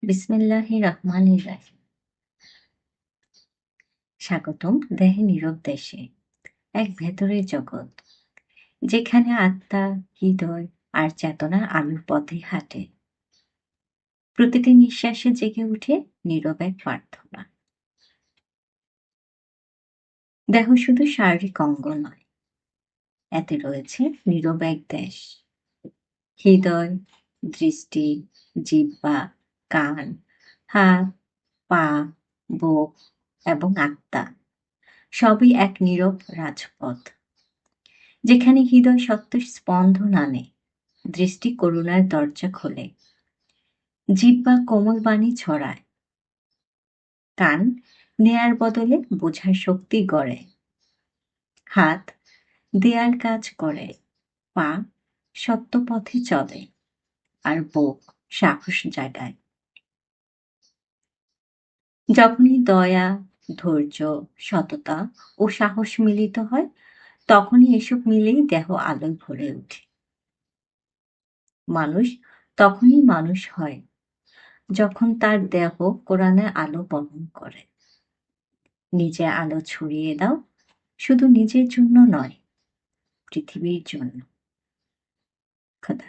বিসমিল্লাহির রহমানির রাহিম। স্বাগতম দেহে নীরব দেশে, এক ভেতরের জগৎ যেখানে আত্মা, হৃদয় আর চেতনার আলোর পথে হাঁটে। প্রতিটি নিঃশ্বাসে জেগে উঠে নীরব এক প্রার্থনা। দেহ শুধু শারীরিক অঙ্গ নয়, এতে রয়েছে নীরব এক দেশ। হৃদয়, দৃষ্টি, জিহ্বা, কান, হাত, পা, বুক এবং আত্মা সবই এক নীরব রাজপথ, যেখানে হৃদয় সত্যের স্পন্দন আনে, দৃষ্টি করুণার দরজা খোলে, জিহ্বা কোমল বাণী ছড়ায়, কান নেয়ার বদলে বোঝার শক্তি গড়ে, হাত দেয়ার কাজ করে, পা সত্য পথে চলে, আর বুক সাহস জাগায়। যখনই দয়া, ধৈর্য, সততা ও সাহস মিলিত হয়, তখনই এসব মিলেই দেহ আলোয় ভরে ওঠে। মানুষ তখনই মানুষ হয় যখন তার দেহ কোরআনের আলো বহন করে। নিজে আলো ছড়িয়ে দাও, শুধু নিজের জন্য নয়, পৃথিবীর জন্য। খোদা